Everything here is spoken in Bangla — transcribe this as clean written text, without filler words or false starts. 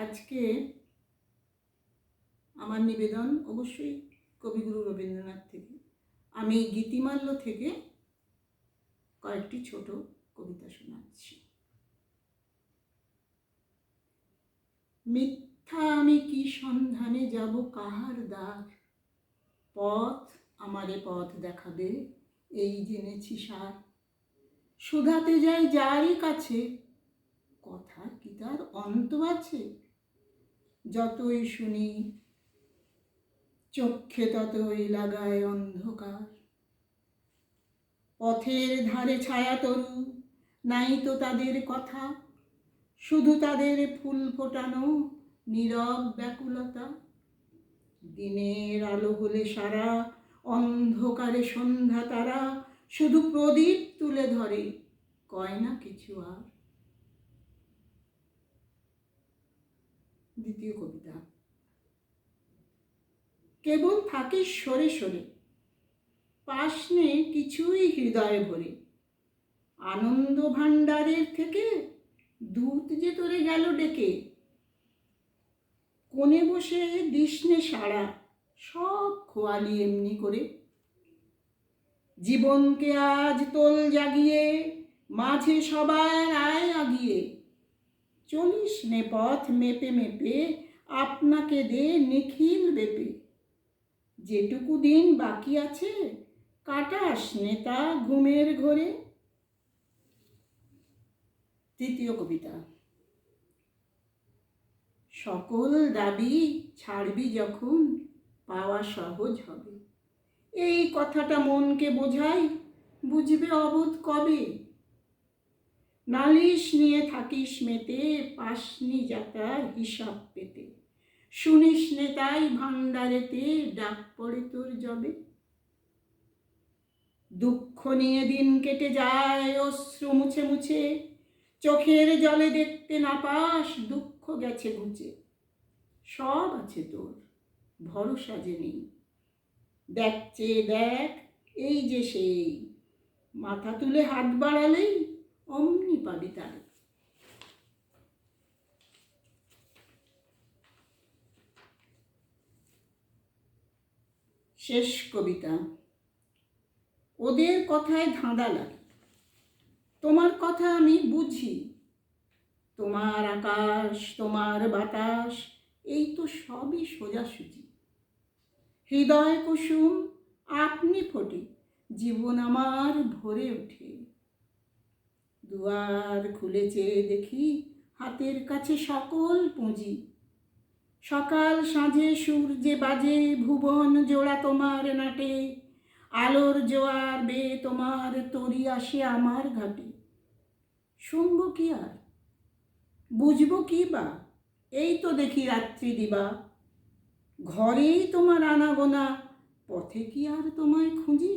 আজকে আমার নিবেদন অবশ্যই কবিগুরু রবীন্দ্রনাথ থেকে। আমি গীতিমাল্য থেকে কয়েকটি ছোট কবিতা শোনাচ্ছি। মিথ্যা আমি কি সন্ধানে যাব কাহার দ্বার, পথ আমারে পথ দেখাবে এই জেনেছি সার। শুধাতে যাই যারই কাছে, কথা কি তার অন্ত আছে? যতই শুনি চক্ষে ততই লাগায় অন্ধকার। পথের ধারে ছায়া তরু, নাই তো তাদের কথা, শুধু তাদের ফুল ফোটানো নীরব ব্যাকুলতা। দিনের আলো হলে সারা, অন্ধকারে সন্ধ্যা তারা শুধু প্রদীপ তুলে ধরে, কয় না কিছু আর। দ্বিতীয় কবিতা। কেবল থাকে সরে সরে, পাশ নেই কিছুই হৃদয়ে ভরে। আনন্দ ভাণ্ডারের থেকে দূত যে তোরে গেল ডেকে। কোণে বসে দিসনে সারা, সব খোয়ালি এমনি করে। জীবনকে আজ তোল জাগিয়ে, মাঝে সবার আয় আগিয়ে। চলিস নে পথ মেপে মেপে, আপনাকে দে নিখিল বেপে। যেটুকু দিন বাকি আছে, কাটাস নেতা ঘুমের ঘোরে। তৃতীয় কবিতা। সকল দাবি ছাড়বি যখন, পাওয়া সহজ হবে। এই কথাটা মনকে বোঝাই, বুঝবে অবোধ কবে। নালিশ নিয়ে থাকিস মেতে, পাসনি যাতার হিসাব পেতে। শুনিস নে তাই ভাণ্ডারেতে, ডাক পড়ে তোর যবে। দুঃখ নিয়ে দিন কেটে যায় অশ্রু মুছে মুছে, চোখের জলে দেখতে না পাস দুঃখ গেছে ঘুচে। সব আছে তোর, ভরসা যে নেই, দেখ চেয়ে দেখ এই যে সেই। মাথা তুলে হাত বাড়ালেই অমনি পাবি তার। শেষ কবিতা। ওদের কথায় ধাঁধা লাগে, তোমার কথা আমি বুঝি। তোমার আকাশ তোমার বাতাস, এই তো সবই সোজাসুজি। হৃদয় কুসুম আপনি ফোটে, জীবন আমার ভরে ওঠে। দুয়ার খুলে চেয়ে দেখি, হাতের কাছে সকল পুঁজি। সকাল সাঁঝে সূর্যে বাজে, ভুবন জোড়া তোমার নাটে। আলোর জোয়ার বেয়ে তোমার তরি আসে আমার ঘাটে। শুনবো কি আর, বুঝবো কি বা, এই তো দেখি রাত্রি দিবা। ঘরেই তোমার আনাগোনা, পথে কি আর তোমায় খুঁজি।